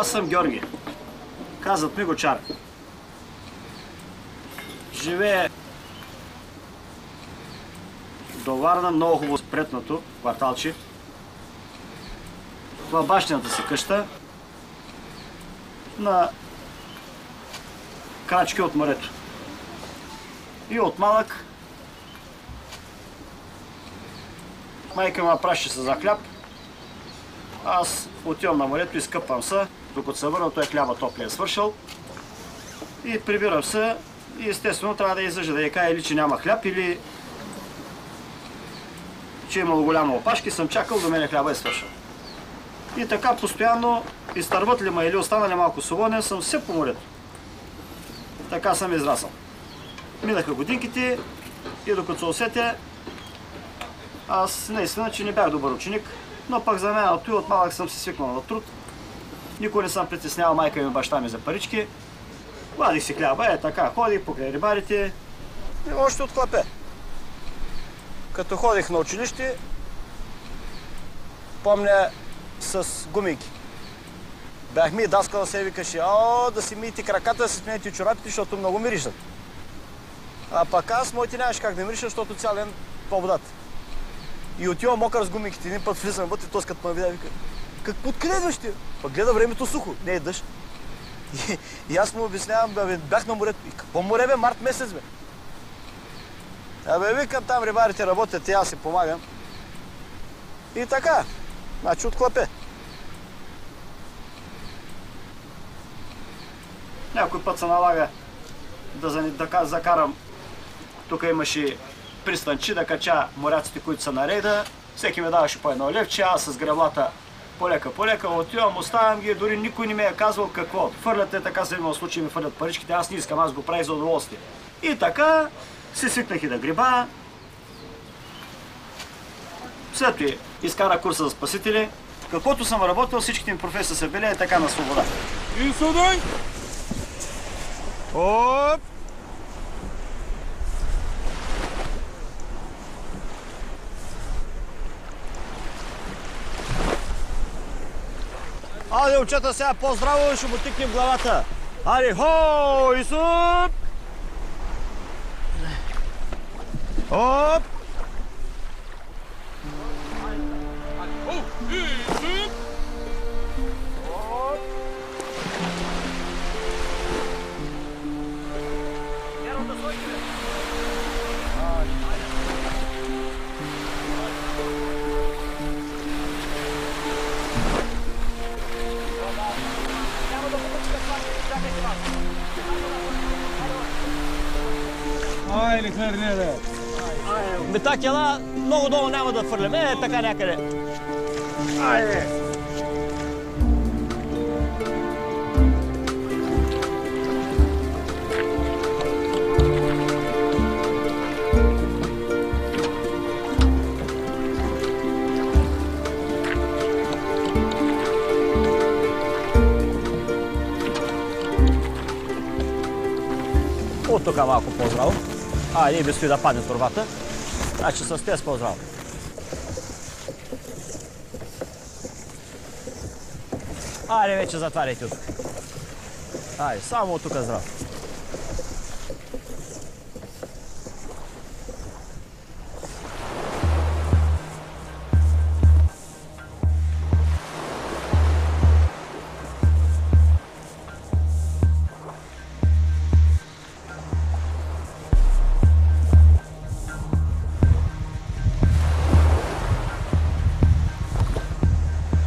Аз съм Георги. Казват ми го Чар. Живее до Варна, много хубаво спретнато кварталче. В бащината си къща на крачки от морето. И от малък майка ме праща се за хляб. Аз отивам на морето, изкъпвам се, докато се върна, той хляба топлия е свършил. И прибирам се и естествено трябва да излъжа, да я кажа или че няма хляб, или че е имало голяма опашка и съм чакал до мене хляба е свършил. И така постоянно, изтърват ли ме или останали малко свободен, съм все по морето. Така съм израсъл. Минаха годинките и докато се усетя, аз наистина, че не бях добър ученик, но пък за мен от малък съм се свикнал на труд. Никой не съм притеснявал майка ми и баща ми за парички. Вадих си хляба, така ходих покрай рибарите и още от клапе. Като ходих на училище, помня с гумики. Бях ми и даскала се викаше, да си миете краката, да си смените чорапите, защото много миришат. А пък аз моите нямаше как да мириша, защото цял ден по водата. И отивам мокър с гумиките, един път влизам вътре, този като ме видя, вика, откъде идваш ти? Пък гледа времето сухо, не е дъжд. И аз му обяснявам, бях на морето. И какво море бе, март месец бе? Викам, там рибарите работят и аз си помагам. И така, значи от клапе. Някой път се налага да закарам. Тук имаше пристанчи да кача моряците, които са на рейда. Всеки ме даваше по едно левче, аз с греблата полека, отивам, оставям ги, дори никой не ми е казвал какво. Фърляте, така се имал случай, ми фърлят паричките, аз не искам, аз го правих за удоволствие. И така се свикнах и да греба. След това изкара курса за спасители. Каквото съм работил, всичките ми професии са били така на свобода. И судай! Оп! Айде, момчета, сега по-здраво ще му тикнем главата. Айде, хо, и суп! Оп! Айде, хърне, бе! Мета кела, много долу няма да фърляме, така някъде. Айде! От тук малко по-здраво. Ние без да падне турбата. Значи с тези по-здраво. Айде вече затваряйте от тук. Айде, само от тук здраво.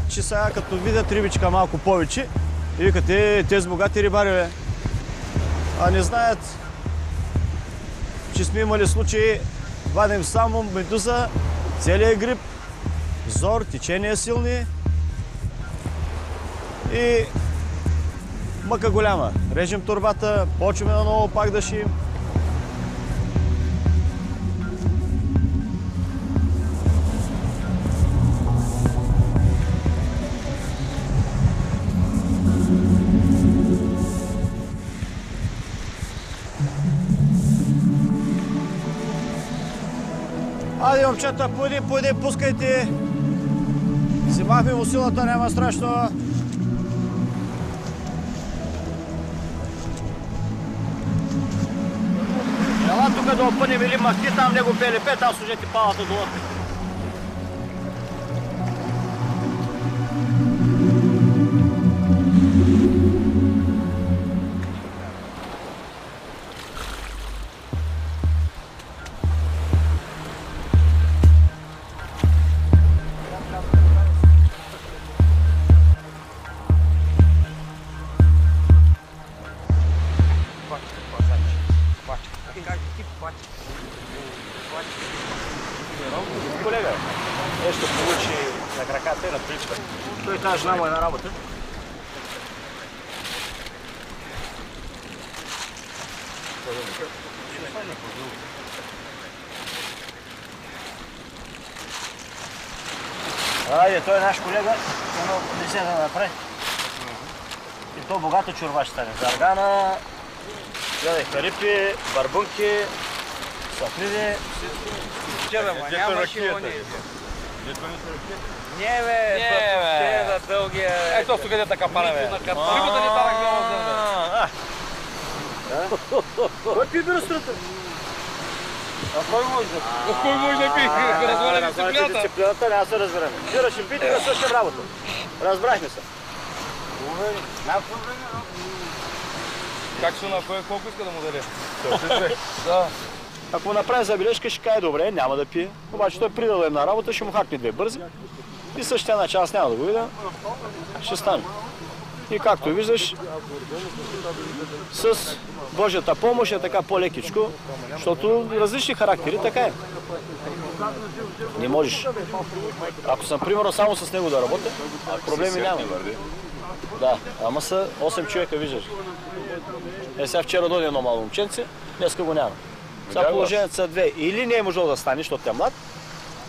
Че сега като видят рибичка малко повече и викат, тези богати рибари, бе. А не знаят, че сме имали случаи, вадим само медуза, целият гриб, зор, течение силни и мъка голяма. Режем турбата, почваме наново пак да шием. Айде, момчета, пойди, пускайте. Взимахме му силата, няма страшно. то пънем или махти, там него ПЛП, там служете палата долу. Колега, нещо получи на краката и на пличка. Той тази жена му е на работа. Айде, той е наш колега, едно десета да направи. И то богато чорба ще стане. Заргана, гледай, харипи, барбунки, сафриди. Нямаше и они. Не, бе, те за дългия... Ето тук е така пане, бе. Рибата ни тара глава Кой пи бирострата? А кой може да пи? Кой може да пи? Разваля дисциплината. Дисциплината, няма се разберем. Бира ще пите да свършим работа. Разбрахме се. Как ще направи? Колко иска да му даде? Да. Ако направи забележка, ще каже добре, няма да пие. Обаче той преди да е на работа, ще му хакне две бързи. И същия начин аз няма да го видя. Ще стане. И както виждаш, с Божията помощ е така по-лекичко, защото различни характери, така е. Не можеш. Ако съм примерно само с него да работя, проблеми няма. Да, ама са 8 човека, виждаш. Сега вчера дойде едно мало момченце, днеска го няма. Сега положението са две. Или не е можел да стане, защото е млад,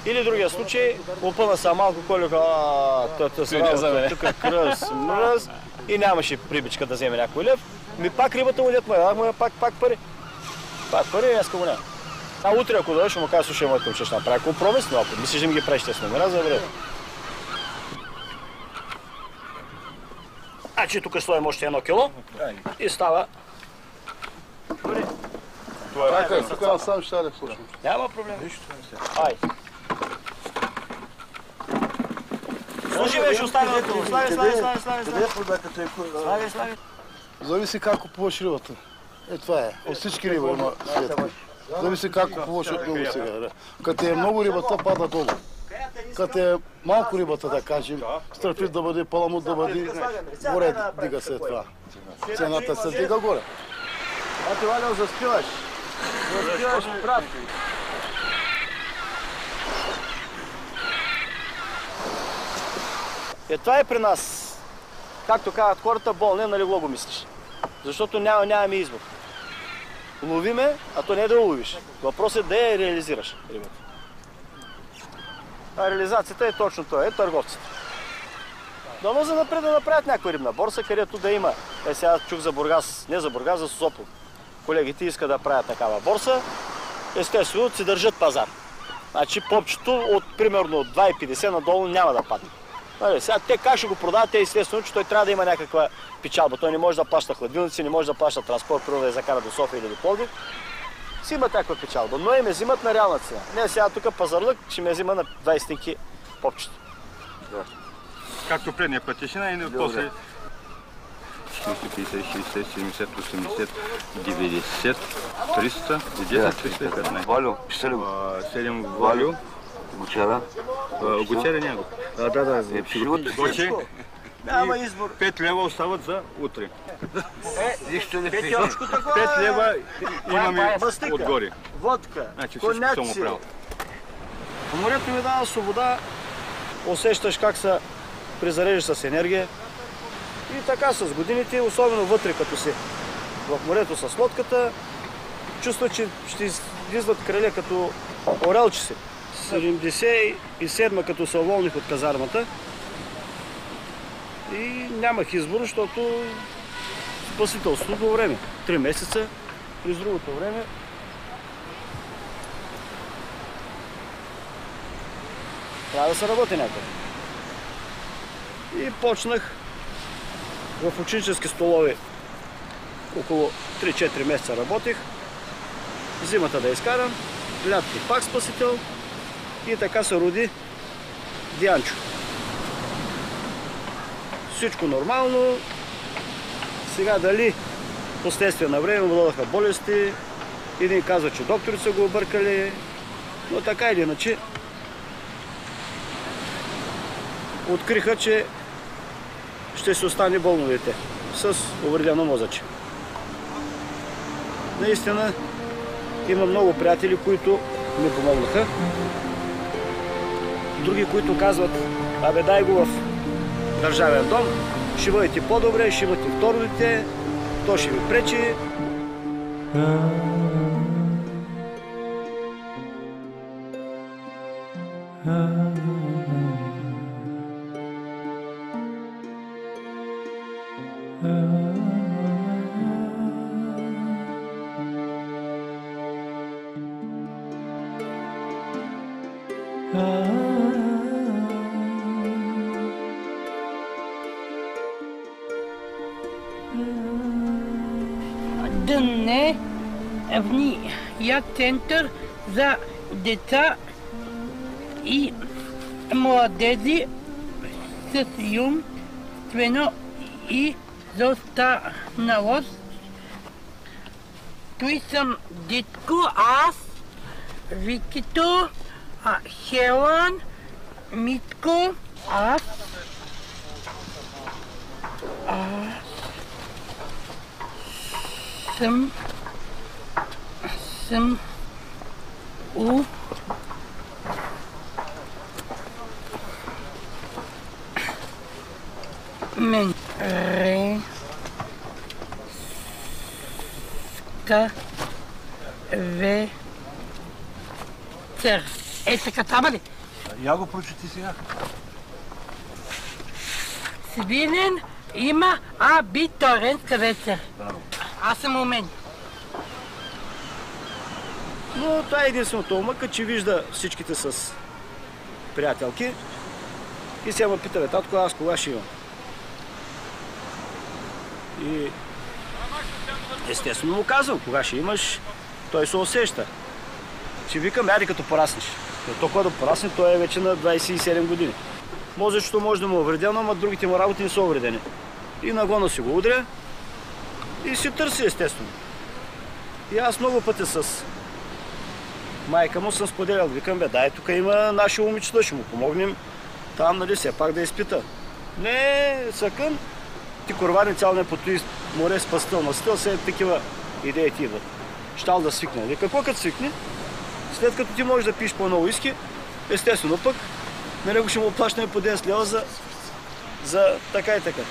или другия случай, опъна са малко колика, тук е кръс, мръз и нямаше прибичка да вземе някой лев. Ми пак рибата му дет ме дадахме, пак пари. Пак пари, днеска го няма. А утре ако дойдеш, ще му кажа, слушай, моето момче, ще направи компромис, но ако мислиш да ми ги правиш с номера, за време. Значи тук стоим още 1 кило и става. Тук сам ще да слушам. Няма проблем. Ай. Служи, бе, ще оставя на това. Слави. Зависи как купуваш рибата. Е, това е. От всички риба има светки. Зависи как купуваш от много сега. Като е много рибата, пада долу. Като е малко рибата, да кажем, стърпит да бъде, паламут да бъде, горе дига след това. Цената се дига горе. А ти, Валя, заспиваш. Заспиваш прав. Е, това е при нас. Както казват хората, болне, на легло го мислиш. Защото нямаме избор. Ловиме, а то не е да ловиш. Въпросът е да я реализираш рибата. А реализацията е точно това, е търговците. Дано за напред да направят някаква рибна борса, където да има. Е, сега чух за Бургас, не за Бургас, за Созопол. Колегите искат да правят такава борса. Естествено, си държат пазар. Значи попчето от примерно 2,50 надолу няма да падне. Сега те как ще го продават, те естествено, че той трябва да има някаква печалба. Той не може да плаща хладилници, не може да плаща транспорт, примерно да я закара до София или до Пловдив. Си имат някаква печалба, но ме взимат на реална цена. Не, сега тук пазарлък ще ме взима на 20 стинки попчето. Да. Както предния пътешина и после 40, 50, 60, 70, 80, 90, 300, 10, 315. Валю, пише ли го? 7 валю. Гучера? Гучера няма. Да, Гоче. Няма избор. 5 лева остават за утре. Нищо не пише. 5 лева имаме отгоре. Водка, Значи всичко съм коняци. оправил. Морето ми дава свобода, усещаш как се призареждаш с енергия. И така с годините, особено вътре като си в морето с лодката, чувства, че ще излизат крале като орелче си. 77-ма като се уволних от казармата и нямах избор, защото спасителството време. 3 месеца, през другото време трябва да се работи някъде. И почнах в ученически столови, около 3-4 месеца работих. зимата да изкарам, лятото пак спасител и така се роди Дианчо. Всичко нормално. Сега дали последствие на време му дадаха болести, един казва, че докторите са го объркали, но така или иначе откриха, че ще се остане болно дете с увредено мозъче. Наистина има много приятели, които ми помогнаха. Други, които казват, абе дай го в държавен дом, ще бъдете по-добре, ще имате второ дете, то ще ви пречи. Дневния център за деца и младежи с умствена изостаналост. Той съм детко, аз, Викито, Хелан, Митко, аз съм у мен вечер. Така трябва ли? Я го прочети сега. Свилен има абитуренска вечер. Аз съм у мен. Но това е единственото омъка, че вижда всичките с приятелки и сега ме пита, татко, аз кога ще имам? И естествено му казвам, кога ще имаш, той се усеща. Че викам, яди като пораснеш. Но толкова да порасне, той е вече на 27 години. Мозъчето може да му е увредено, ама другите му работи не са увредени. И нагона си го удря и си търси естествено. И аз много пъти с майка му съм споделял, викам, бе, дай, тук има наши момичета, ще му помогнем там, нали, все пак да изпита. Не, съкън, ти корвани цял не по този море спастил на стъл, все такива идеи ти идват. Щал да свикне. И какво като свикне? След като ти можеш да пиеш по-много уиски, естествено пък, на него ще му плащаме по 10 лева за така и така.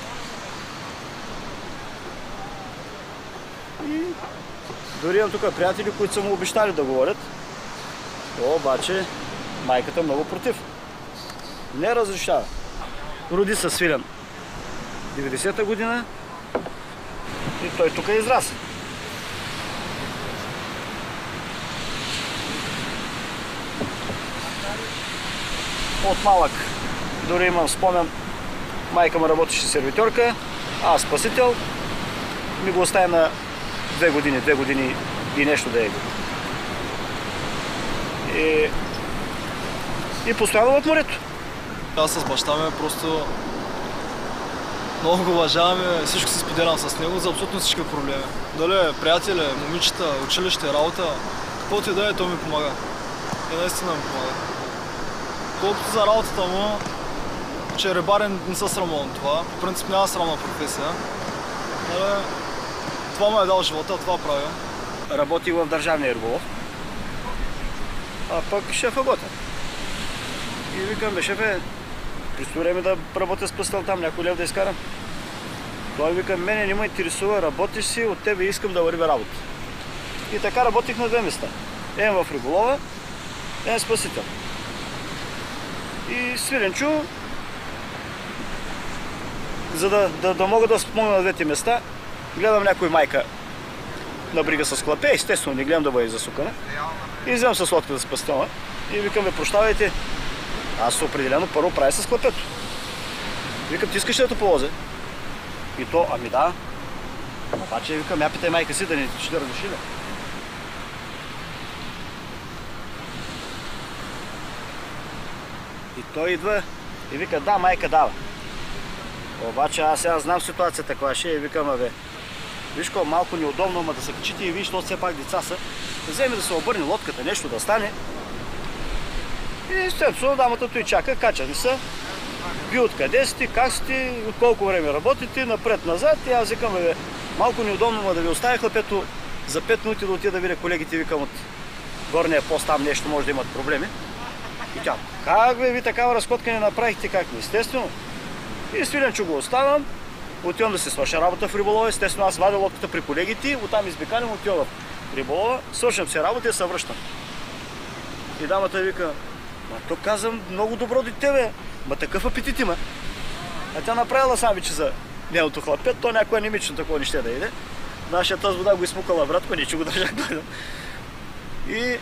И дори имам тук приятели, които са му обещали да говорят, обаче майката много против. Не разрешава. Роди се Свилен 90-та година и той тук израсна. От малък, дори имам спомен, майка му работеше сервитьорка, аз спасител, ми го оставя на 2 години и нещо да е. И постоянно в морето. Аз с баща ми просто много го уважаваме, всичко си споделям с него за абсолютно всички проблеми. Дали е приятели, момичета, училище, работа, каквото и да е, той ми помага. И наистина ми помага. Колкото за работата му, че е рибарен, не се срамувам това. В принцип няма срамна професия. Това му е дал живота, това правя. Работих в държавния риболов, а пък шефа готен. И викам, бе, шефе, предстои време да работя с пъстъл там, някой лев да изкарам. Той вика, мене не ме интересува, работиш си, от тебе искам да върви работа. И така работих на 2 места. Един в риболова, един спасител. И Свиленчо, за да мога да спомня на 2 места, гледам някой майка на брига с клапе, естествено не гледам да бъде засукана. И вземам с лодката с пастела и викам, бе, прощавайте, аз определено първо правя с клапето. Викам, ти искаш ли да те повозя? И то, ами да. Обаче викам, я питай майка си да не ще разреши ли. И той идва и вика, да, майка дава. Обаче аз сега знам ситуацията каква ще и викам, абе, виж колко малко неудобно, ама да се качите и виж, защото все пак деца са. Вземе да се обърне лодката, нещо да стане. И естествено, дамата той чака, качани са. Ви откъде сте, как сте, от колко време работите, напред-назад. И аз викам, бе, малко неудобно, ма да ви оставя хлапето за 5 минути да отида да видя колегите, викам от горния пост, там нещо може да имат проблеми. И тя, как бе, ви такава разходка не направихте, как не? Естествено. И свиленчо го оставам, отивам да се свърша работа в риболова, естествено аз вадя лодката при колегите, оттам избиканем, отивам в риболова, свършам се работа и се връщам. И дамата вика, ма то казвам, много добро дете, бе, ма такъв апетит има. А тя направила сандвичи за нейното хлапет, то някоя немично такова не ще да иде. Нашия тази вода го измукала братко, не че го държах да. И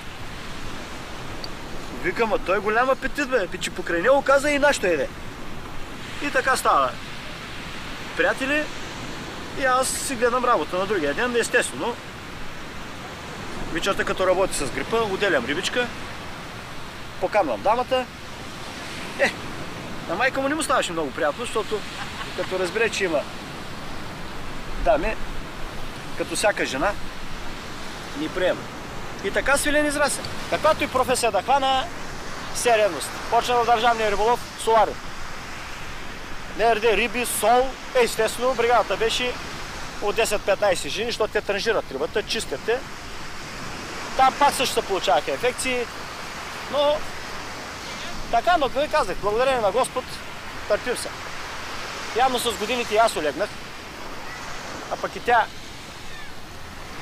викам, а той голям апетит, бе, че покрай него каза и нашето еде. И така става. Приятели, и аз си гледам работа на другия ден, естествено. Вечерта като работи с грипа, отделям рибичка, покамвам дамата. На майка му не му ставаше много приятно, защото като разбере, че има дами, като всяка жена, ни приема. И така Свилен израсна. Каквато и професия да хвана, все ревност. Почна в държавния риболов солариум. НРД, риби, сол. Естествено, бригадата беше от 10-15 жени, защото те транжират рибата, чистят те. Там пак също се получаваха ефекции, но така, но ви казах, благодарение на Господ, търпим се. Явно с годините и аз олегнах, а пък и тя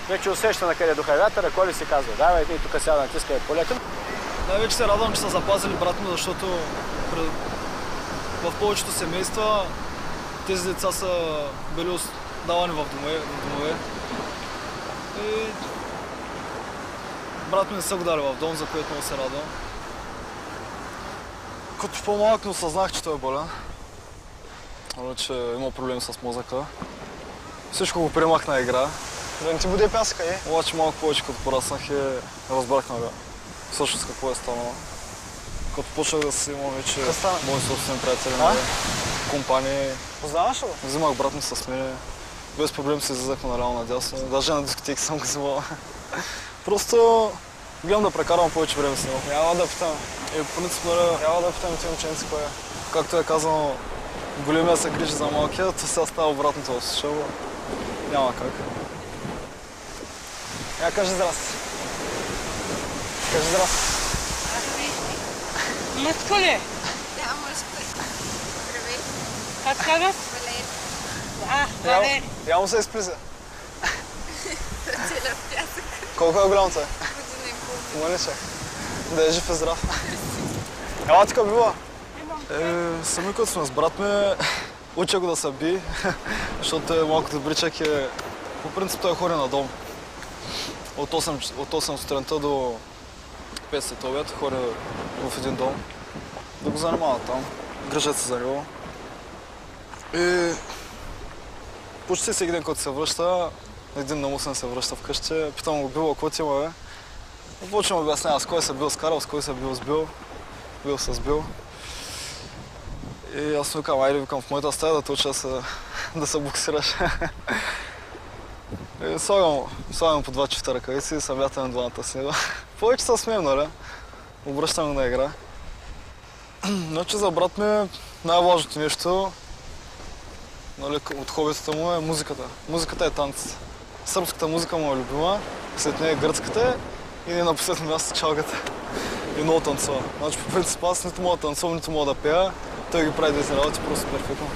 вече усеща на къде духа вятъра, Коли си казва, давай, и тук сега натискай полека. Най-вече се радвам, че са запазили брат ми, защото в повечето семейства тези деца са били давани в домове. И брат ми не са го дали в дом, за което много се радвам. Като по-малък не осъзнах, че той е болен. Че има проблеми с мозъка. Всичко го приемах на игра. Да не ти буде пясъка, е? Обаче малко повече като пораснах и разбрах всъщност какво е станало. Като почнах да си имам вече мои собствени приятели, компании. Познаваш ли го? Взимах брат ми с мен. Без проблем се излизахме наляво надясно. Даже на дискотеки съм го взимал. Просто гледам да прекарвам повече време с него. Няма да питам. И по принцип, Няма да питам ти момченци кой е. както е казано, големия се грижи за малкия, то сега става обратното в случая. Няма как. Я кажи здрасти. Кажи здрасти. Мъжко ли? Да, мъжко. Здравей. Как казваш? Валер. Валер. Я му се изплиза. Целя в пясък. Колко е голям той? Година и половина. Мъниче. Да е жив и здрав. Ела тук била. Сами като сме с брат ми, уча го да се би, защото е малко добричък и по принцип той ходи на дом. От 8 сутринта до 5 след обяд ходи в един дом да го занимават там, грижат се за него. И почти всеки ден, който се връща, един намусен се връща вкъщи, питам го било, какво ти има, бе? Почвам да обяснява с кой се бил скарал, с кой се бил сбил, бил се сбил. И аз му викам, айде викам в моята стая да те уча да се боксираш. И слагам по 2 чифта ръкавици и се мятаме двамата с него. Повече се смеем, нали? Обръщаме на игра. Значи за брат ми най-важното нещо, нали, от хобитата му е музиката. Музиката е танците. Сръбската музика му е любима, след нея е гръцката и не на последно място чалгата. И много танцува. Значи по принцип аз нито мога да танцувам, нито мога да пея. Той ги прави тези работи просто перфектно.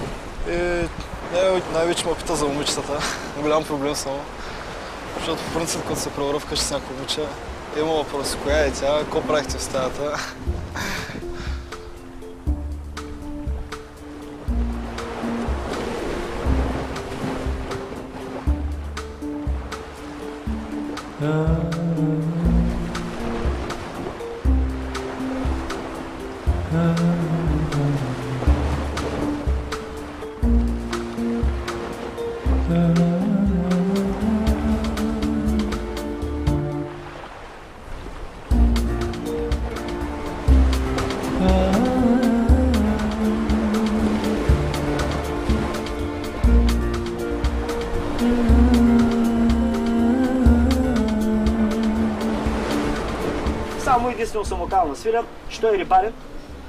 И най-вече ме пита за момичетата. Голям проблем само. Защото по принцип, като се превърна вкъщи с някой момиче, има въпроси, коя е тя, какво правихте в стаята. Само единствено съм окал на Свилен, че той е рибарен,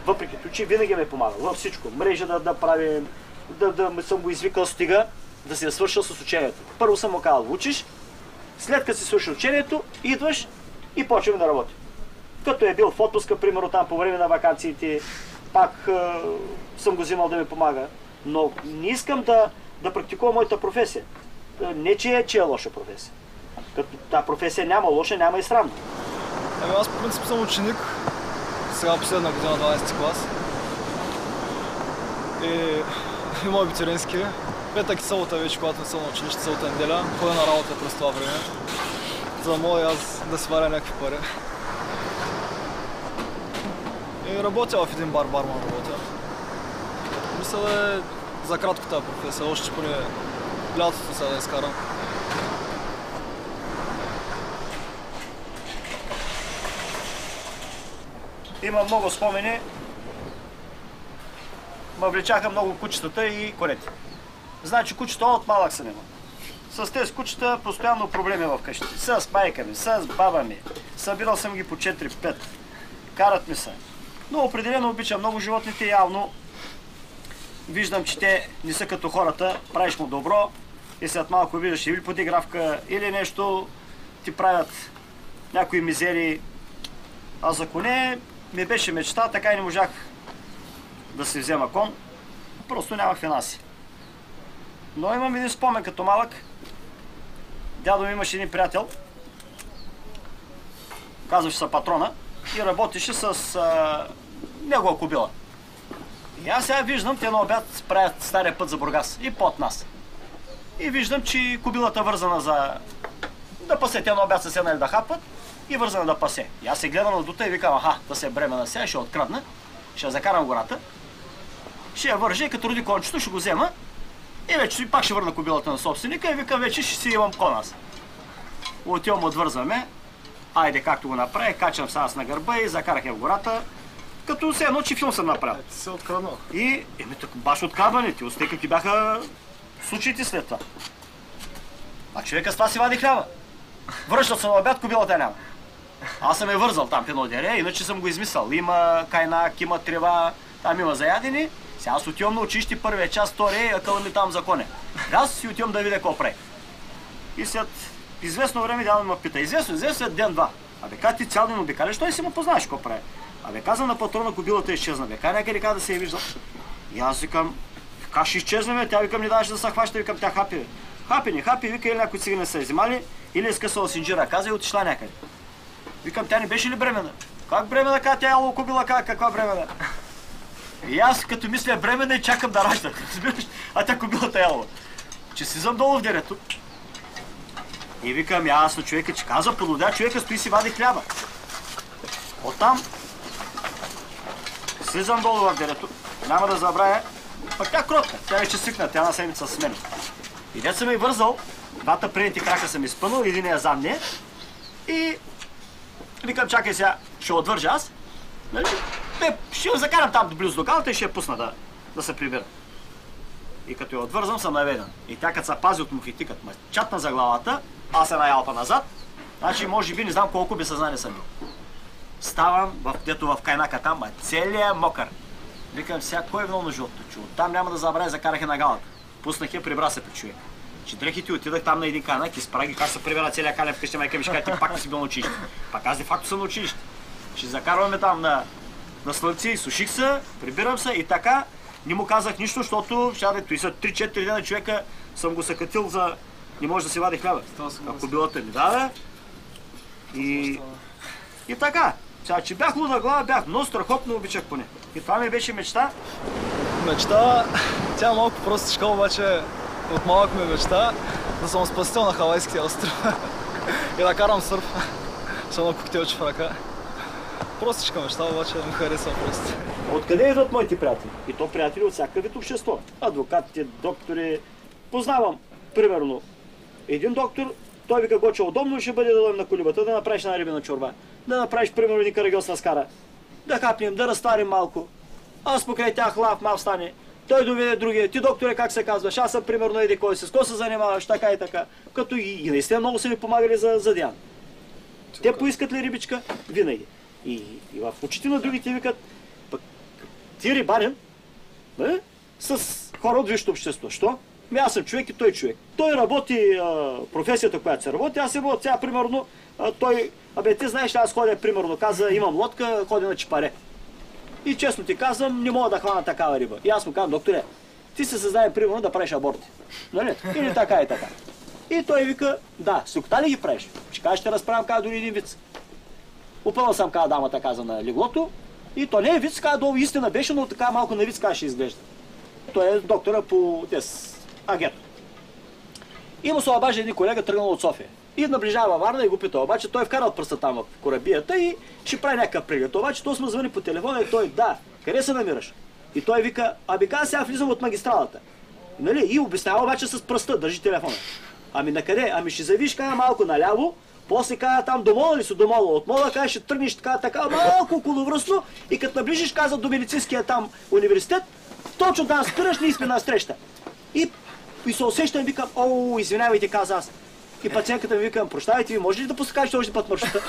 въпреки че винаги ме е помагал във всичко. Мрежа да правим, да съм го извикал стига, да си я свършил с учението. Първо съм му казал, учиш, след като си свършил учението, идваш и почваме да работим. Като е бил в отпуска, примерно там по време на ваканциите, пак съм го взимал да ми помага. Но не искам да практикувам моята професия. Не, че е лоша професия. Като тази професия няма лоша, няма и срамна. Аз по принцип съм ученик, сега последна година 12 клас. И мой абитуриентски. Петък и събота вече, когато не съм на училище, събота неделя, ходя на работа през това време, за да мога и аз да си варя някакви пари. И работя в един барман работя. Мисля да е за кратко тази професия, още поне лятото сега да изкарам. Има много спомени. Ме влечаха много кучетата и конете. Значи кучета от малък съм имал. С тези кучета постоянно проблеми в къщи. С майка ми, с баба ми. Събирал съм ги по 4-5. Карат ми се. Но определено обичам много животните. Явно виждам, че те не са като хората. Правиш му добро и след малко виждаш или подигравка, или нещо ти правят някои мизери. А за коне ми беше мечта, така и не можах да си взема кон. Просто нямах финанси. Но имам един спомен като малък. Дядо ми имаше един приятел, казваше се Патрона, и работеше с негова кобила. И аз сега виждам, те на обяд правят стария път за Бургас и под нас. И виждам, че кобилата вързана за да пасе, те на обяд са седнали да хапат и вързана да пасе. И аз се гледам на дута и викам, аха, да се бремена сега, ще открадна, ще я закарам в гората, ще я вържа и като роди кончето ще го взема и вече пак ще върна кобилата на собственика и викам, вече ще си имам кон аз. Отивам, отвързваме, айде както го направя, качам се аз на гърба и закарах я в гората, като все едно, че филм съм направил. Ти се откраднал. И баш открадването, усети какви бяха случаите след това. А човека с това си вади хляба. Връщал се на обяд, кобилата няма. Аз съм я вързал там в едно дере, иначе съм го измислял. Има кайнак, има трева, там има заядени. Сега аз отивам на училище първия час, втория, акъла ми там за коне. Аз си отивам да видя какво прави. И след известно време дядо ме пита. Известно след ден-два. Абе, как ти цял ден обикаляш, той си му познаеш какво прави. Абе, казвам на патрона, кобилата изчезна. Бе, някъде да се е виждал. И аз викам, как ще изчезне, тя викам, не даваш да се хваща, викам, тя хапи. Хапи, не хапи, вика, или някои цигани са взимали, или е скъсала синджира, каза и отишла някъде. Викам, тя не беше ли бремена? Как бремена, как тя яло кобила, каква бремена? И аз като мисля бремена и чакам да ражда, а тя кобилата яло. Че слизам долу в дерето. И викам, ясно човека, че каза, пододя човека, стои си вади хляба. Оттам слизам долу в дерето, няма да забравя, пък тя кротка, тя вече свикна, тя на седмица с мен. И дет съм и вързал, двата предните крака съм изпънал, единия задния и викам, чакай сега, ще отвържа аз, нали? Ще я закарам там близо до галата и ще я пусна да се прибира. И като я отвързам, съм наведен. И тя като се пази от мухите, като ме чатна за главата, аз се наялпа назад, значи може би не знам колко без съзнание съм бил. Ставам, дето в кайнака там, целият мокър. Викам, сега кой е виновно на животното? Че оттам няма да забравя, закарах я на галата. Пуснах я, прибра се при човек. Че дрехите отидах там на един кайнак и спрах ги, как се прибира целия кайнак вкъщи, майка ми ще кажа, ти пак не си бил на училище. Пак аз де факто съм на училище. Ще закарваме там на слънце и суших се, прибирам се и така. Не му казах нищо, защото ще и са 3-4 дена човека съм го съкатил за... Не може да си вади хляба. Ако билата ми даде. И така. Сега, че бях луда глава, бях, но страхотно обичах поне. И това ми беше мечта. Мечта, тя е малко простичка, обаче от малък ми е мечта да съм спасител на Хавайския остров и да карам сърф с едно коктейлче в ръка. Простичка мечта, обаче ми харесва просто. Откъде идват моите приятели? И то приятели от всякакъв вид общество. Адвокатите, доктори. Познавам, примерно, един доктор, той вика, Гоче, удобно ще бъде да дойдем на колибата, да направиш една рибена чорба, да направиш, примерно, един карагьос на скара, да хапнем, да разтварим малко. Аз покрай тях лав, мал стане. Той доведе другия. Ти, докторе, как се казваш? Аз съм примерно еди кой с какво се занимаваш, така и така. Като и наистина много са ми помагали за Диана. Те поискат ли рибичка? Винаги. И в очите на другите викат, пък ти рибарен, с хора от висшето общество. Що? Аз съм човек и той човек. Той работи професията, която се работи, аз се работя. Сега, примерно, той... ти знаеш ли, аз ходя, примерно, каза, имам лодка, ходя на чипаре. И честно ти казвам, не мога да хвана такава риба. И аз му казвам, докторе, ти се съзнаем, примерно, да правиш аборти. Нали? Или така и така. И той вика, да, сукта ли ги правиш? Ще кажа, ще разправям, каза дори един виц. Упълна съм, каза дамата, каза на леглото. И то не е виц, каза долу истина беше, но така малко на виц, каза, ще изглежда. Той е доктора по агент. И му се обажда един колега, тръгнал от София. И наближава Варна и го пита, обаче той е вкарал пръста там в корабията и ще прави някакъв преглед. Обаче той сме звъни по телефона и той, да, къде се намираш? И той вика, каза, сега влизам от магистралата. Нали? И обяснява обаче с пръста, държи телефона. Ами на къде? Ами ще завиш, каза, малко наляво, после каза там до мола ли си, до мола. От мола каза, ще тръгнеш така малко околовръстно и като наближиш, каза, до медицинския там университет, точно там спираш, ние сме на среща. И се усещам и викам, извинявайте, каза аз. И пациентката ми викам, прощавайте ви, може ли да посъкажете още път маршрута?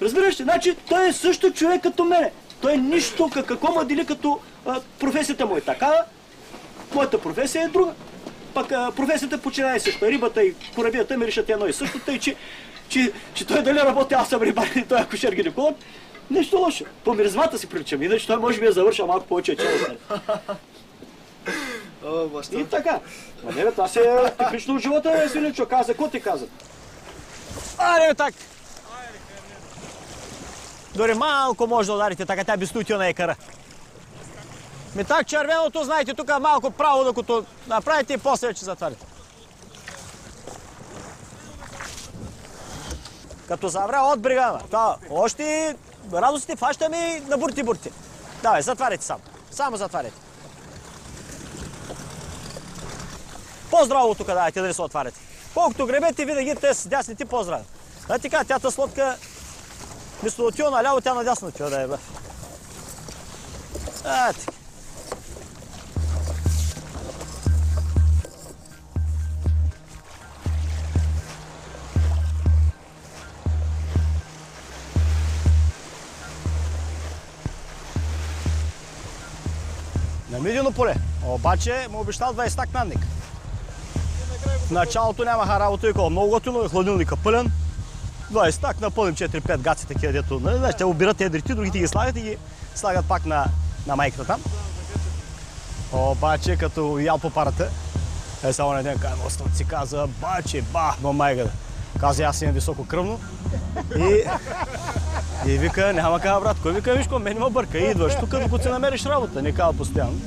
Разбираш ли? Значи той е също човек като мене. Той е нищо, какво ма дели като професията му е такава, моята професия е друга. Пък професията почина е също. Рибата и корабията ми решат едно и също, тъй че той дали работи, аз съм рибар и той е акушер-гинеколог. Нещо лошо. По миризмата си приличам, иначе той може би е завършил малко повече чело. И така. Ма не бе, това се е типично от живота, Свиленчо. Каза, какво ти каза? Аре, так! Дори малко може да ударите, така тя безстутио на екара. Ми так червеното, знаете, тук малко право, докато направите и после вече затварите. Като завря от бригада. Още радости фащаме на бурти-бурти. Давай, затваряйте само. Само затваряйте. По-здраво тук давайте, дали се отваряте. Колкото гребете, винаги те с дясните по-здрави. Да така, тята слодка, вместо да отива наляво, тя надясно отива да е бе. Така. На Мидино поле, обаче му обещал 20 надник. В началото нямаха работа и много готино, хладилника пълен. 20 так, напълним 4-5 гаци такива, дето, знаеш, те обират едрите, другите ги слагат и ги слагат пак на майката там. Обаче, като ял по парата, само на ден си каза, баче, но майката. Каза, аз имам високо кръвно. И вика, няма каза, брат, кой вика, Мишко, мен ма бърка. И идваш тук, докато си намериш работа, не казва постоянно.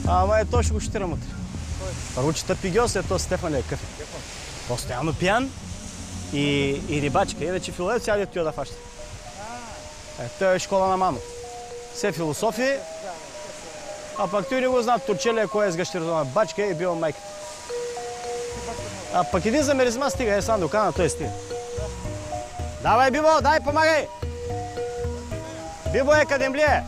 Ама той ще го щира мътре. Първо чета пигел, след това Стефан е кафе. Постоянно пиян и рибачка. Иначе филолет сега дето да фаща. Той е школа на мама. Все философия, а пък той не го знат Турчелия, кой е сгъщерзона бачка и била майката. А пък един за миризма стига, е сам докана, той стига. Давай, Бибо, дай, помагай! Бибо е къдем ли е?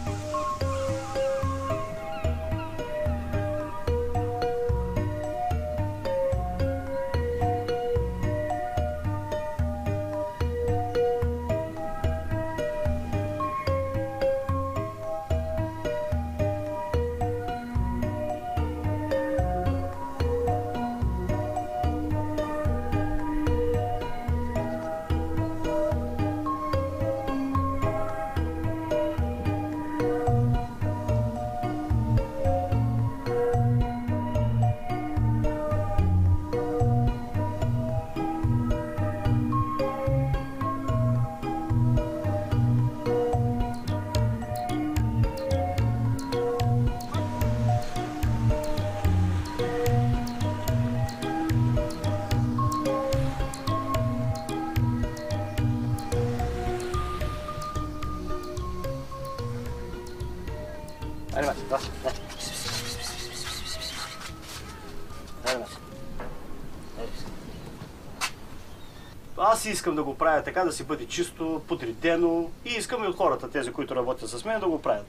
Аз искам да го правя така, да си бъде чисто, подредено и искам и от хората, тези, които работят с мен, да го правят.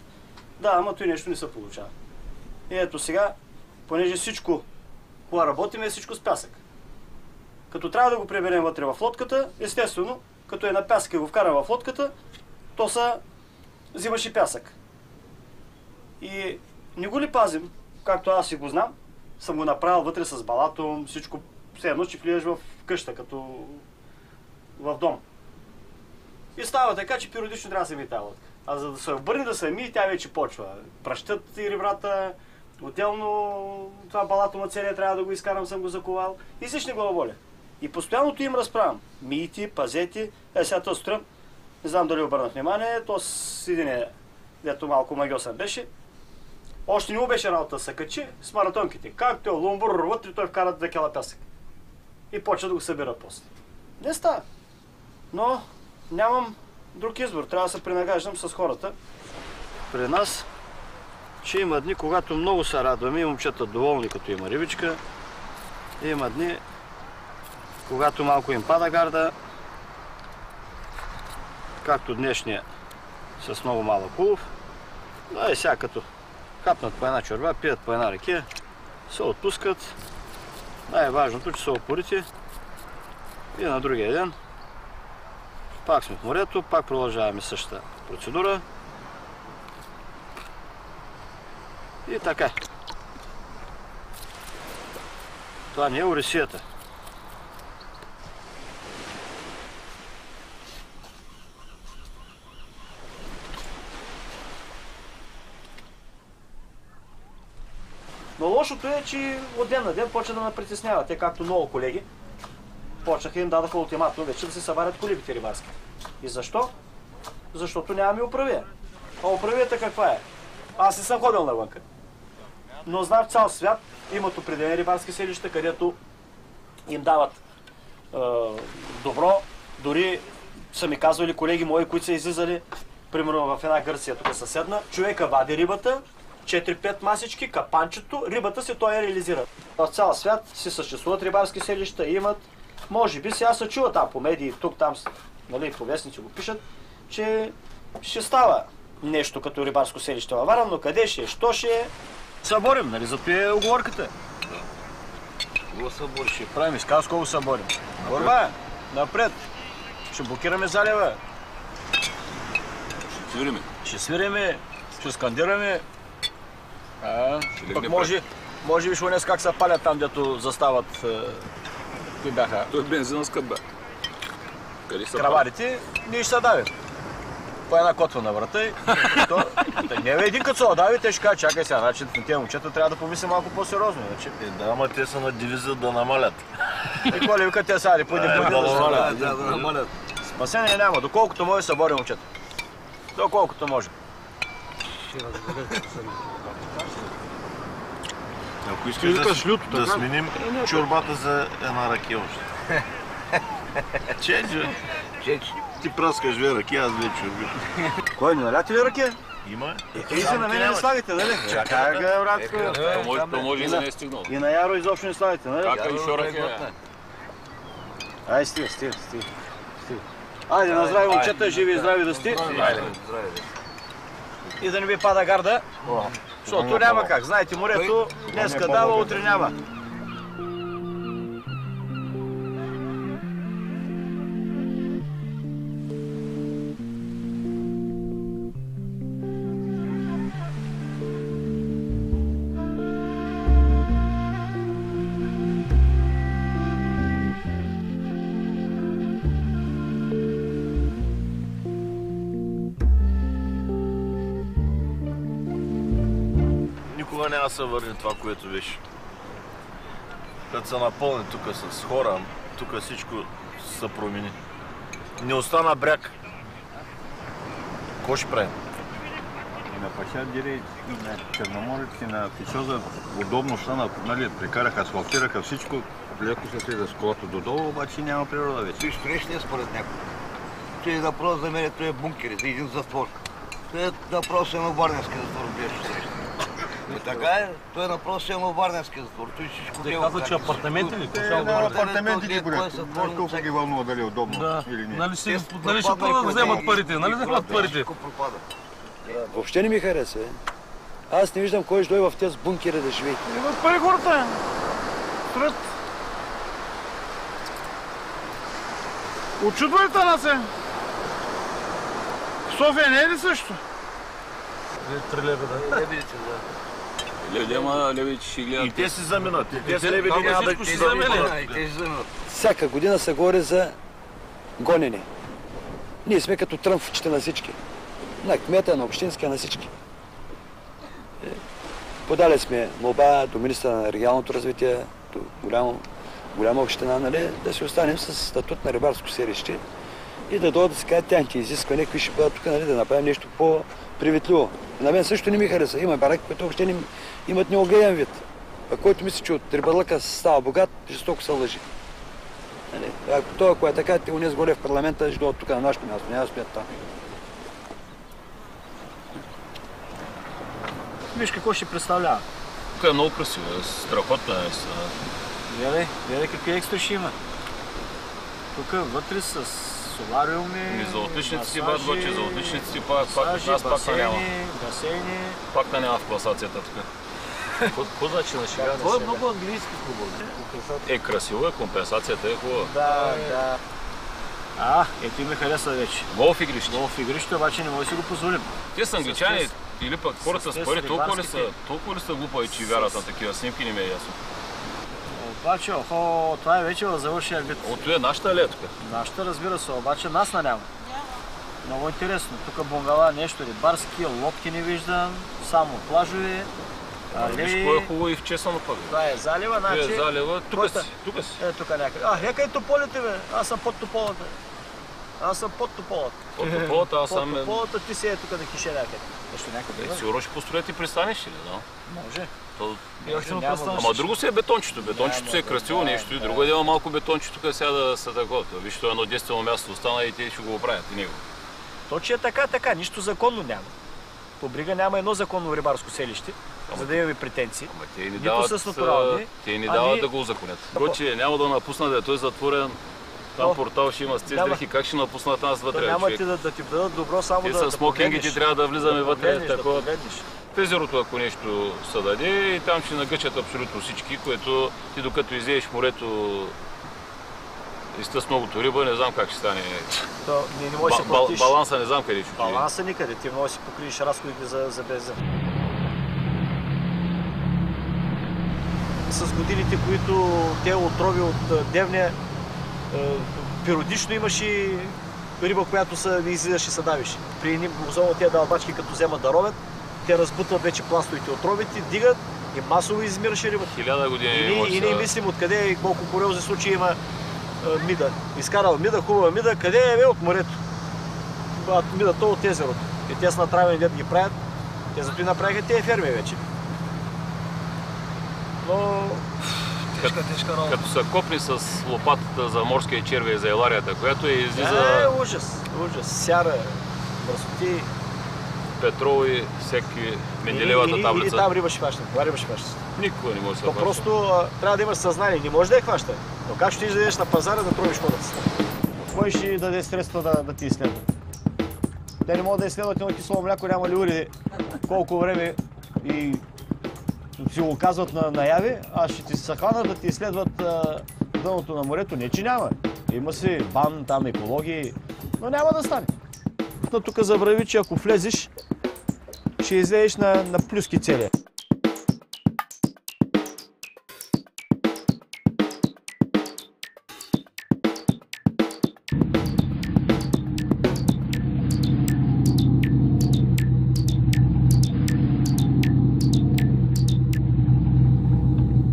Да, ама той нещо не се получава. И ето сега, понеже всичко, кога работиме, е всичко с пясък. Като трябва да го приберем вътре в лодката, естествено, като е на пясък и го вкарам в лодката, то са взимаш и пясък. И не го ли пазим, както аз си го знам, съм го направил вътре с балатом, всичко, все едно, че влияш в къща, като в дом. И става така, че периодично трябва да се мие тази лодка. А за да се обърне да се мие, тя вече почва. Пращат и ребрата, отделно това балатома целия трябва да го изкарам, съм го заковал. И всички главоболи. И постоянното им разправям. Мийте, пазете. Сега този сутрин, не знам дали обърнах внимание, то с един, дето малко магиосен беше. Още не му беше работа да се качи с маратонките. Както е лумбур, вътре той вкарат 2 кила пясък. И почва да го събира после. Не става. Но нямам друг избор. Трябва да се принагаждам с хората при нас, че има дни, когато много се радваме и момчета доволни, като има рибичка. И има дни, когато малко им пада гарда, както днешния с много малък улов. Да и сега като хапнат по една чорба, пият по една ръке, се отпускат. Най-важното, че са опорити и на другия ден пак сме в морето, пак продължаваме същата процедура. И така. Това не е орисията. Но лошото е, че от ден на ден почва да ме притеснява. Те, както много колеги, почнаха им дадаха ултиматум вече да се събарят колибите рибарски. И защо? Защото нямаме управия. А управията каква е? Аз не съм ходил навънка. Но знам в цял свят имат определени рибарски селища, където им дават добро. Дори са ми казвали колеги мои, които са излизали, примерно в една Гърция, тук съседна, човека вади рибата, 4-5 масички, капанчето, рибата си той я реализира. В цял свят си съществуват рибарски селища, имат. Може би сега се чува там по медии, тук, там, нали, по вестници го пишат, че ще става нещо като рибарско селище във Варна, но къде ще е, що ще е? Съборим, нали, зато е оговорката. Го събори. Ще правим изказ, колко съборим. Борба, напред. Ще блокираме залива. Ще свириме. Ще свириме, ще скандираме. Пък може виж днес как се палят там, дето застават. Кои бяха? Той бензина скъп бе. Краварите, ние ще се давим. По една котва на врата и не е един като се дави, те ще кажат, чакай сега, значи на тези момчета трябва да помислим малко по-сериозно. Да, ама те са на дивизия да намалят. И коли вика те сега, по един да намалят. Спасение няма, доколкото може се бори момчета. Доколкото може. Ако искаш да сменим чорбата за една ръке още. Ченджа. Ти праскаш две ръки, аз две чорби. Кой, не наляти ли ръке? Има. Криза на мене не слагате, нали? Чакай, братко. То може и да не е стигнал. И на Яро изобщо не слагате, нали? Кака и шо ръке. Ай, стига. Айде, на здрави момчета, живи и здрави да сте. И да не ви пада гарда. Защото няма как. Знаете, морето днеска дава, утре няма. Няма да се върне това, което беше. Като се напълни тук с хора, тук всичко се промени. Не остана бряг. Какво ще правим? И на Паша Дире, на Черноморец и на Фишоза удобно стана, нали, прекараха, асфалтираха всичко, леко се слиза с колата додолу, обаче няма природа вече. Той строиш ли според някой? Той направо за мен той е бункер, за един затвор. Той е направо се едно варненски затвор, беше среща. Така е, той е направо се едно варненски затвор. Той всичко Те казват, че апартаменти ли? Апартаментите големи. Толкова ги вълнува дали е удобно или не. Нали ще да вземат парите? Нали вземат парите? Въобще не ми хареса. Аз не виждам кой ще дойде в тези бункери да живее. Имат пари хората. Строят. Очудва ли тана се? В София не е ли също? 3 лева, да. Лебедите, да. Левиде, ама левите ще гледат. И те си заминат. И те си лебеди няма да си заменят. И те си заменят. Всяка година се говори за гонене. Ние сме като тръмфчета на всички. На кмета, на общинския, на всички. Подали сме молба до министра на регионалното развитие, до голяма община, нали, да се останем с статут на рибарско селище и да дойдат да се кажат тяхните изисквания, какви ще бъдат тук, нали, да направим нещо по-приветливо. На мен също не ми хареса. Има бараки, които въобще не имат неогледен вид. А който мисли, че от рибарлъка става богат, жестоко се лъжи. Нали, ако той, ако е така, те унес горе в парламента, ще дойдат тук на нашето място, няма да стоят там. Виж какво ще представлява. Тук е много красиво, страхотно е. Гледай какви екстра ще има. Тук вътре с солариуми, За отличници масажи, бъдва, че за отличници нас пак няма. басейни. Пак няма в класацията тук. Какво значи на шега? Това е много английски хубаво. Красиво е, компенсацията е хубава. Да. Ето и ме хареса вече. Голф игрище. Голф игрище, обаче не може да си го позволим. Те са англичани или пък хората с пари толкова ли са глупави, че вярват на такива снимки, не ми е ясно. Обаче, това е вече в завършия вид. От това е нашата ли е тук? Нашата, разбира се, обаче нас няма. Много интересно. Тук бунгала нещо рибарски, лодки не виждам, само плажови. Виж кое е хубаво и вчесано пък. Това е залива, значи... Това е залива, тук си. Е, тук някъде. Нека и тополите, бе. Аз съм под тополата. Аз съм под тополата. Под тополата, аз съм... Под тополата, ти си е тук да кише някъде. Нещо някъде. Сигурно ще построят и пристанище ли, да? Може. Ама друго си е бетончето. Бетончето си е красиво нещо и друго е има малко бетончето тук сега да са такова. Виж, това е едно действено място остана и те ще го оправят и него. То, че е така, нищо законно няма. По брига няма едно законно рибарско селище, за да имаме претенции. Ама те ни дават, да го узаконят. Гоче няма да напуснат, да той е затворен. Там портал ще има с тези дрехи, как ще напуснат нас вътре? Няма ти да ти дадат добро само да погледнеш. Те с смокингите трябва да влизаме вътре. В езерото, ако нещо се даде, и там ще нагъчат абсолютно всички, което ти докато излезеш в морето и с многото риба, не знам как ще стане. Баланса не знам къде ще отиде. Баланса никъде, ти можеш да си покриеш разходите за безден. С годините, които те отрови от Девня, периодично имаше риба, която не излизаше и се давеше. При едни бозоно тези дълбачки, като вземат да ровят, те разбутват вече пластовите отровите, дигат и масово измираше рибата. 1000 години. И ние мислим откъде и колко куриозни случаи има мида. Изкарал мида, хубава мида, къде е бе? От морето. Мида то от езерото. И те са натравени, дето ги правят. Те зато и направиха тези ферми вече. Но... Тежка работа. Като са копни с лопатата за морския червей, за еларията, която излиза... Ужас. Сяра, мърсоти. Петрол и всеки Менделевата таблица. Или там риба ще хваща. Това риба ще хваща. Никога не може да се хваща. Просто трябва да имаш съзнание. Не може да я хваща. Но как ще дадеш на пазара да тровиш хората? Кой ще даде средства да ти изследват? Те не могат да изследват едно кисело мляко, няма ли уреди колко време и си го казват наяви, а ще ти се хванат да ти изследват дъното на морето. Не, че няма. Има си бан, там екологии, но няма да стане. Но тук забрави, че ако влезеш, ще излезеш на плюски цели.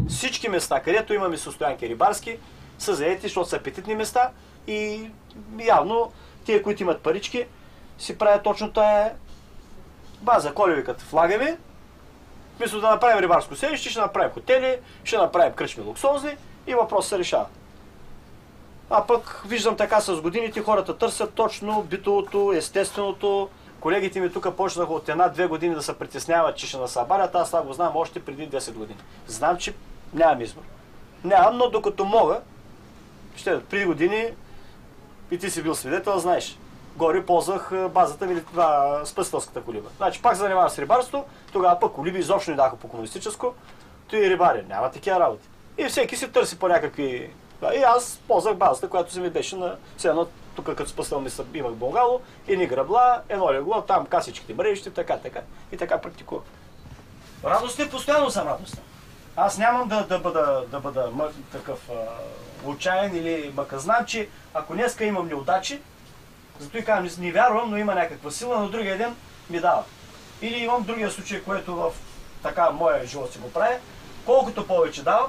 Всички места, където имаме състоянки рибарски, са заети, защото са апетитни места и явно тия, които имат парички, си правят точно тая база. Колеви като флагаме, вместо да направим рибарско селище, ще направим хотели, ще направим кръчми луксозни и въпрос се решава. А пък виждам така с годините, хората търсят точно битовото, естественото. Колегите ми тук почнаха от 1-2 години да се притесняват, че ще насъбарят. Аз това го знам още преди 10 години. Знам, че нямам избор. Нямам, но докато мога, преди години, и ти си бил свидетел, знаеш, горе ползвах базата ми, спасителската колиба. Значи пак занимавам с рибарство, тогава пък колиби изобщо не даха по комунистическо, то и рибари, няма такива работи. И всеки си търси по някакви... И аз ползвах базата, която си ми беше на... Все едно, тук като спасител ми имах бунгало, едни грабла, едно легло, там касичките, мрежите, така. И така практикувах. Радостен, постоянно съм радостен. Аз нямам да бъда такъв отчаян или мъказнан, че ако днеска имам неудачи, зато и казвам, не вярвам, но има някаква сила, но другия ден ми дава. Или имам другия случай, което в така моя живот си го прави, колкото повече давам,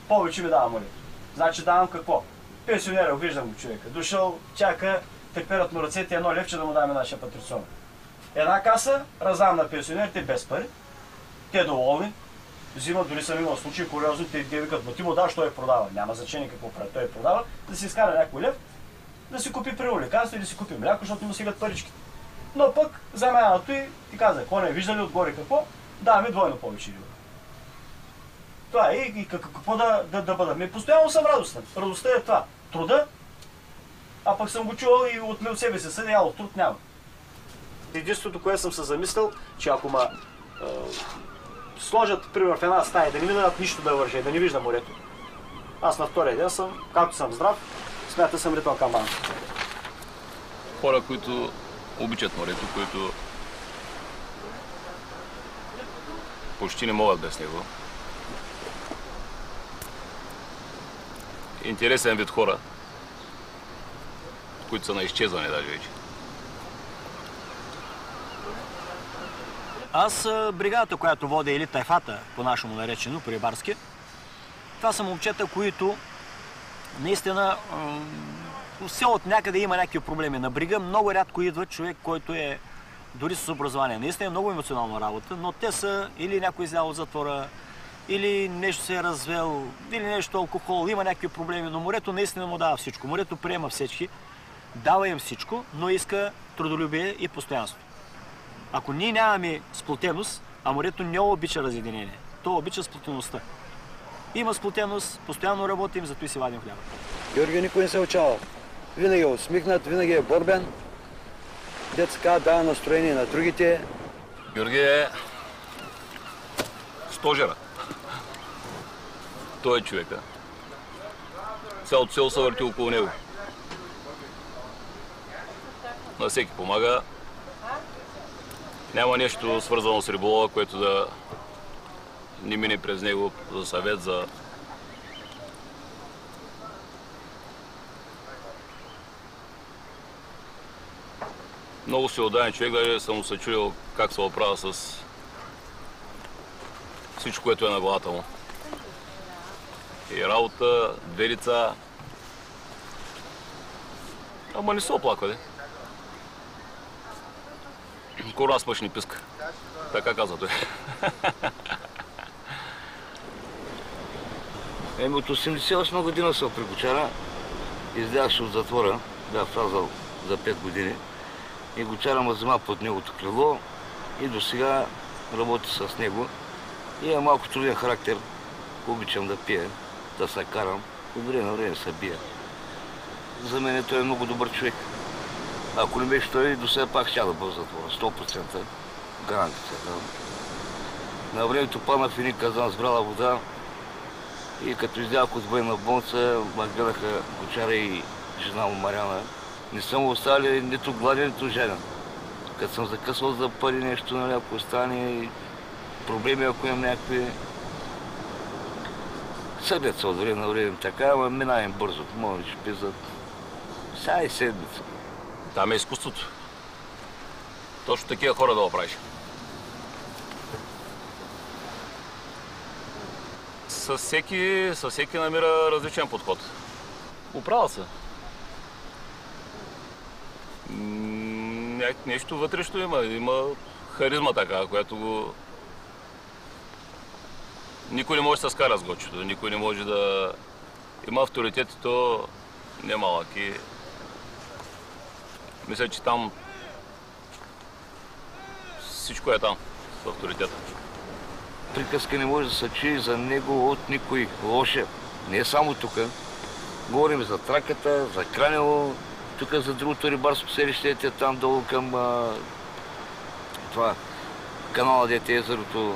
повече ми дава молитва. Значи давам какво? Пенсионера, виждам го човека, дошъл, чака, треперат му ръцете, едно левче да му даме нашия патрицион. Една каса раздавам на пенсионерите без пари, те доволни, взимат, дори съм имал случаи куриозни, те викат, ти му даш, той продава. Няма значение какво прави, той продава, да си изкара някой лев, да си купи лекарство или да си купи мляко, защото му стигат паричките. Но пък замяната и ти каза, ако не виждали отгоре какво, даваме двойно повече риба. Това е и какво да бъда. Постоянно съм радостен. Радостта е това. Труда, а пък съм го чувал и от себе се съди, ало, труд няма. Единството, което съм се замислил, че ако ма сложат, пример, в една стая, да не ми дадат нищо да върже, да не виждам морето. Аз на втория ден съм, както съм здрав, смята съм летал към банка. Хора, които обичат морето, които почти не могат без него. Интересен вид хора, които са на изчезване даже вече. Аз бригадата, която водя, или тайфата, по-нашему наречено, по рибарски, това са момчета, които наистина все от някъде има някакви проблеми. На брига много рядко идва човек, който е дори с образование. Наистина е много емоционална работа, но те са или някой излял от затвора, или нещо се е развел, или нещо алкохол, има някакви проблеми, но морето наистина му дава всичко. Морето приема всички, дава им всичко, но иска трудолюбие и постоянство. Ако ние нямаме сплотеност, а морето не обича разединение, то обича сплотеността. Има сплотеност, постоянно работим, зато и си вадим хляба. Георги никой не се учава. Винаги е усмихнат, винаги е борбен. Детска дава настроение на другите. Георги е стожера. Той е човека. Цялото село се върти около него. На всеки помага. Няма нещо свързано с риболова, което да не мине през него за съвет, за... Много си отдаен човек, даже съм се чудил как се оправя с всичко, което е на главата му. И работа, две деца. Ама не се оплаква, де. Кора спъш ни писка. Така каза той. От 88 година съм при Гочара. Излязах се от затвора. Бях влязал за 5 години. И Гочара ме взема под негото крило. И до сега работя с него. И е малко труден характер. Обичам да пия, да се карам. От време на време се бия. За мен той е много добър човек. Ако не беше той, до сега пак ще да бъда в затвора. 100% гарантия. На времето паднах в един казан с вряла вода и като излязах от военна болница, ме гледаха Гочара и жена му Мариана. Не съм оставили нито гладен, нито жаден. Като съм закъсвал за пари нещо, нали, ако остане проблеми, ако имам някакви... Съдят се от време на време така, ама минаем бързо. Може да пизат. Сега и седмица. Там е изкуството. Точно такива хора да го правиш. Със всеки намира различен подход. Оправя се. Нещо вътрешно има. Има харизма така, която го... Никой не може да се скара с гочето. Никой не може да... Има авторитет и то не малък. И... Мисля, че там всичко е там, с авторитета. Приказка не може да се чуе за него от никой. Лоше. Не е само тук. Говорим за Траката, за Кранево, тук за другото рибарско селище, там долу към това канала, дете езерото.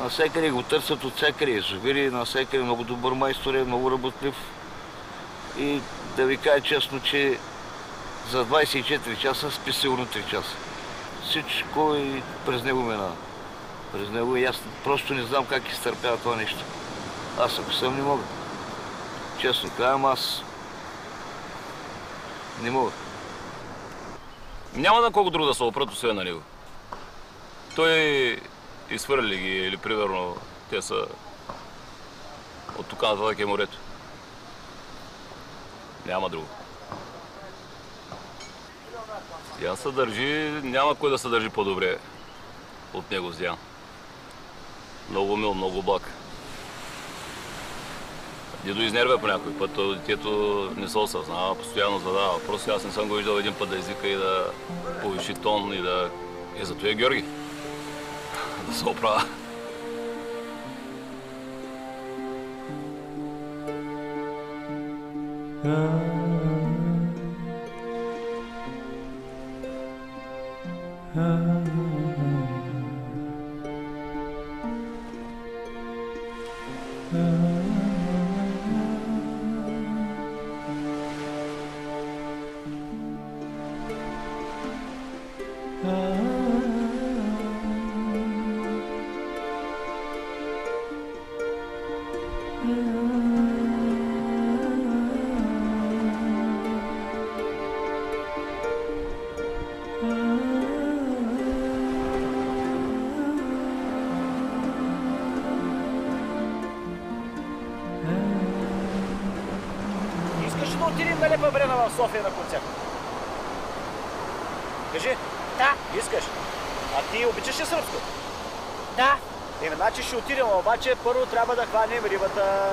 Навсякъде го търсят от всякъде. Язовири, навсякъде много добър майстор е, много работлив. И да ви кажа честно, че за 24 часа спи сигурно 3 часа. Всичко и през него минава. През него и аз просто не знам как изтърпява това нещо. Аз ако съм, не мога. Честно казвам, аз не мога. Няма на колко друго да се опрат, освен на него. Той изхвърли ги, или примерно те са от тук нататък е морето. Няма друго. Дян се държи, няма кой да се държи по-добре от него с Дян. Много мил, много благ. Дедо изнервя по някой път, детето не се осъзнава, постоянно задава въпроси. Аз не съм го виждал един път да извика и да повиши тон и да... И зато е Георги. Да се оправя. Искаш да отидем на Лепа Брена в София на концерт? Кажи. Да. Искаш. А ти обичаш ли сръбско? Да. Значи ще отидем, обаче първо трябва да хванем рибата.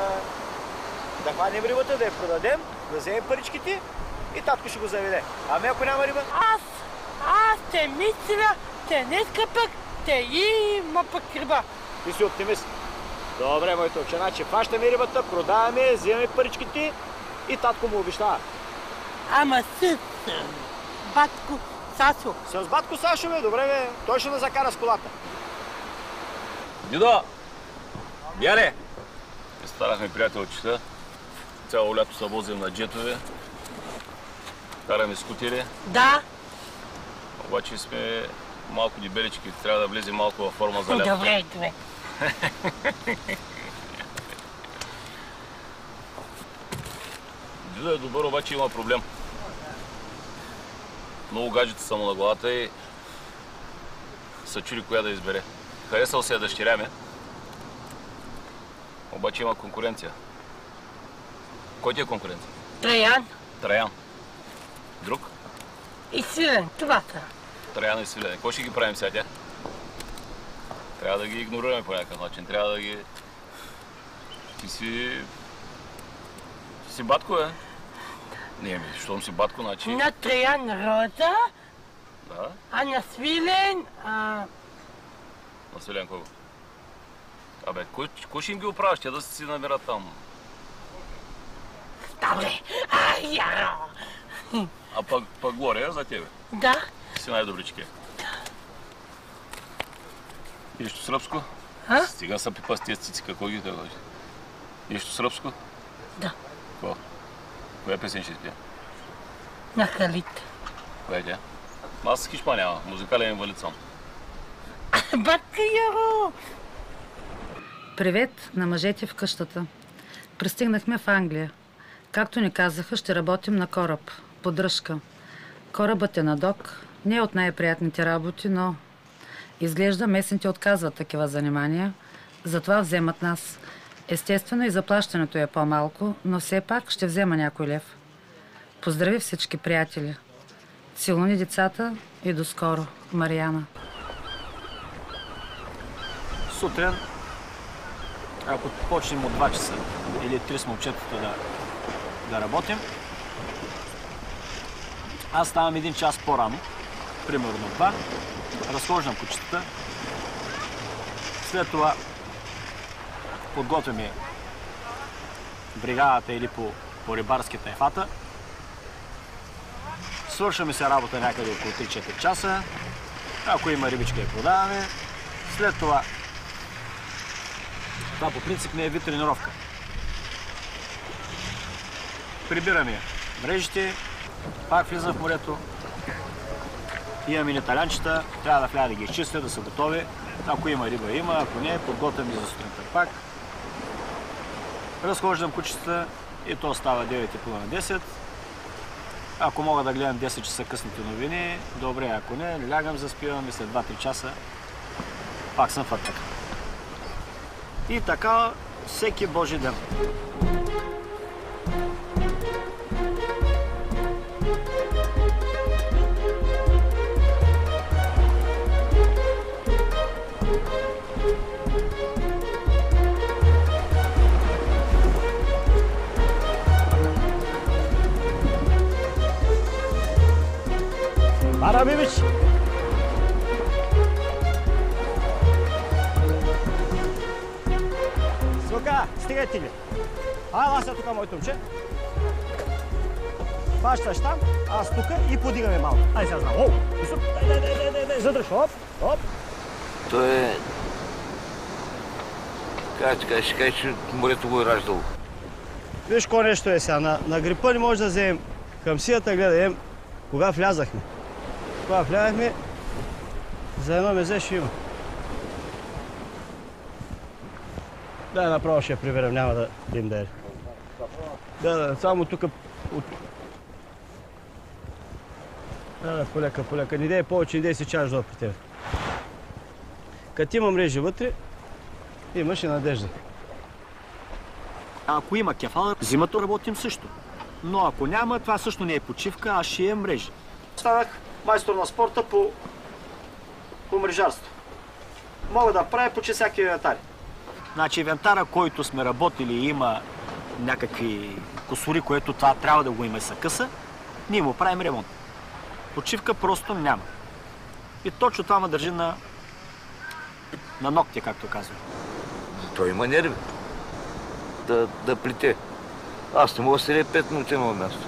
Да хванем рибата, да я продадем, да вземем паричките и татко ще го заведе. Ами ако няма риба? Аз те мисля, те днеска пък те има пък риба. Ти си оптимист. Добре, моето оче, значи фащаме рибата, продаваме, вземаме паричките и татко му обещава. Ама с батко Сашо. С батко Сашо, бе, добре, бе. Той ще да закара с колата. Дидо! Бяре! Станахме приятелчета. Цяло лято се возим на джетове. Караме скутери. Да. Обаче сме малко дебелички. Трябва да влезем малко във форма за лято. Добре, добре. Дидо е добър, обаче има проблем. Много гаджета са му на главата и се чуди коя да избере. Харесал се дъщеря ми, обаче има конкуренция. Кой ти е конкуренция? Траян. Траян. Друг? И Свилен, това са. Траян и Свилен. Кой ще ги правим сега тя? Трябва да ги игнорираме по някакъв начин. Трябва да ги... Ти си батко, е? Не, щом си батко, значи... На Траян Роза, Да. а на Свилен... На Свилен кого? Абе, кой ще им ги оправиш? Тя да си намерят там. Добре. Яро. А пък Глория за тебе? Да. Ти си най-добрички. Нещо сръбско? Стига са пипа с тези цици, какво ги тъгаш? Нещо сръбско? Да. Какво? Коя песен ще спя? На Халит. Коя е тя? Аз хишма няма. Музикален инвалид съм. Батка Яро! Привет на мъжете в къщата. Пристигнахме в Англия. Както ни казаха, ще работим на кораб. Поддръжка. Корабът е на док. Не е от най-приятните работи, но изглежда местните отказват такива занимания. Затова вземат нас. Естествено и заплащането е по-малко, но все пак ще взема някой лев. Поздрави всички приятели. Целуни децата и до скоро. Мариана. Сутрин, ако почнем от 2 часа или 3 с момчетата да работим, аз ставам 1 час по-рано, примерно 2, разхождам кучетата, след това подготвяме бригадата или по рибарската ефата Свършваме се работа някъде около 3-4 часа. Ако има рибичка я продаваме. След това по принцип не е вид тренировка. Прибираме мрежите, пак влизам в морето. Имаме ни талянчета, трябва да вляза да ги изчистя, да са готови. Ако има риба, има, ако не, подготвям ги за сутринта пак. Разхождам кучетата и то става 9:30-10. Ако мога да гледам 10 часа късните новини, добре, ако не, лягам, заспивам и след 2-3 часа пак съм в атака. И така всеки божи ден. Ара, бибич! Сука, стигайте ли? Аз тук, моето момче. Пащаш там, аз тук и подигаме малко. Ай, сега знам. О! Дай, задръж. Оп. То е... Ще кажеш, че морето го е раждало. Виж какво нещо е сега. На грипа не може да вземем камсията, гледай, кога влязахме. Кога влязахме, за едно мезе ще има. Да, направо ще я приберем, няма да им даде. Да, само тук... Да, полека. Не дей повече, не дей се чаш долу при тебе. Като има мрежи вътре, имаш и надежда. Ако има кефал, зимата работим също. Но ако няма, това също не е почивка, а ще е мрежа. Станах майстор на спорта по мрежарство. Мога да правя почти всяки инвентари. Значи инвентара, който сме работили, има някакви косури, което това трябва да го има и са къса, ние му правим ремонт. Почивка просто няма. И точно това ме държи на ногти, както казвам. Той има нерви. Да плете. Аз не мога да седя 5 минути на място.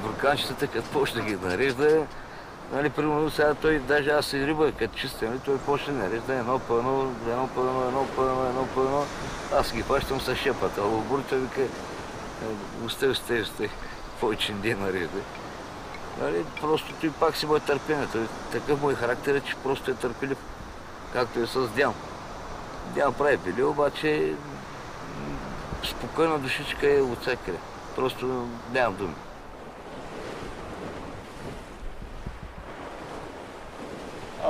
Бурканчетата, като почна ги нарежда, нали, примерно сега той, даже аз и риба, като чистя, нали, той почне нарежда едно по едно, аз ги пащам с шепата, а лобурта вика, устай, повече ден нарежда. Нали, просто той пак си бъде търпение, такъв мой характер е, че просто е търпелив, както е с Дян. Дян прави били, обаче спокойна душичка е от всякъде, просто нямам думи.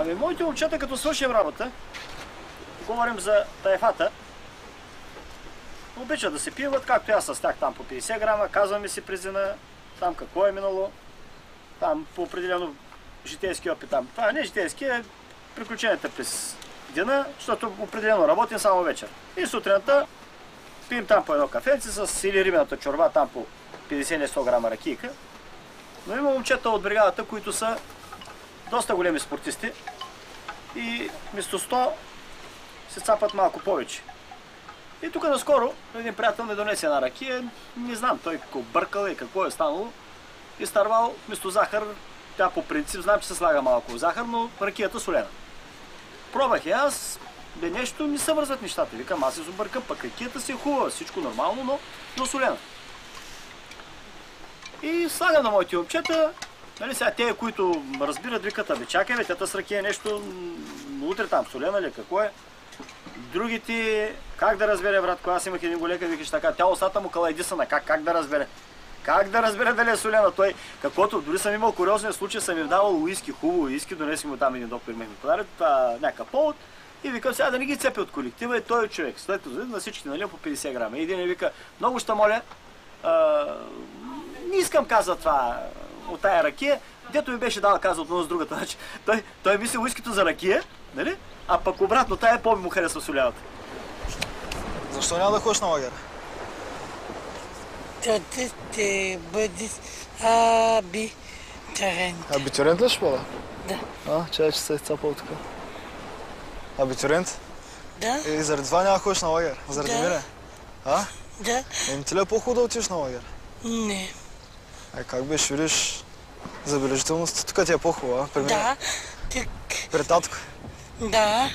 Ами, моите момчета, като свършим работа, говорим за тайфата, обичат да се пиват, както аз с тях там по 50 грама, казваме си през деня, там какво е минало, там по определено житейски опит там. Това не е житейски, е приключенията през деня, защото определено работим само вечер. И сутринта пием там по едно кафенце с или рибената чорба, там по 50-100 грама ракийка. Но има момчета от бригадата, които са доста големи спортисти и вместо 100 се цапат малко повече. И тук наскоро един приятел ми донесе една ракия, не знам той какво бъркал и какво е станало, и старвал вместо захар, тя по принцип знам, че се слага малко захар, но ракията солена. Пробвах и аз, нещо не се вързват нещата, викам аз се объркам, пък ракията си е хубава, всичко нормално, но солена. И слагам на моите момчета. Нали, сега те, които разбират, викат, абе чакай, бе, тата с ракия нещо, утре там солена ли, какво е? Другите, как да разбере, братко, аз имах един голека, викаш така, тя устата му калайдисана, как да разбере? Как да разбере дали е солена? Той, каквото, дори съм имал куриозния случай, съм им давал уиски, хубаво уиски, донеси му там един доктор, ми подарят някакъв повод и викам сега да не ги цепи от колектива и той човек, след това на всички нали, по 50 грама. И един ми вика, много ще моля, не искам каза това, от тая ракия, дето ми беше дал каза отново с другата. Значи, той мисли уискито за ракия, нали? А пък обратно, тая по-ми му харесва соляната. Защо няма да ходиш на лагер? Ще бъде аби Абитурент. Абитурент ли ще бъда? Да. Чай, че се е цапал тук. Абитурент? Да. И заради това няма ходиш на лагер? Заради мене? Да. Ти ли е по-хубаво да отидеш на лагер? Не. Как беше, видиш забележителност? Тук ти е по-хубава, при мен. Да. При татко. Да.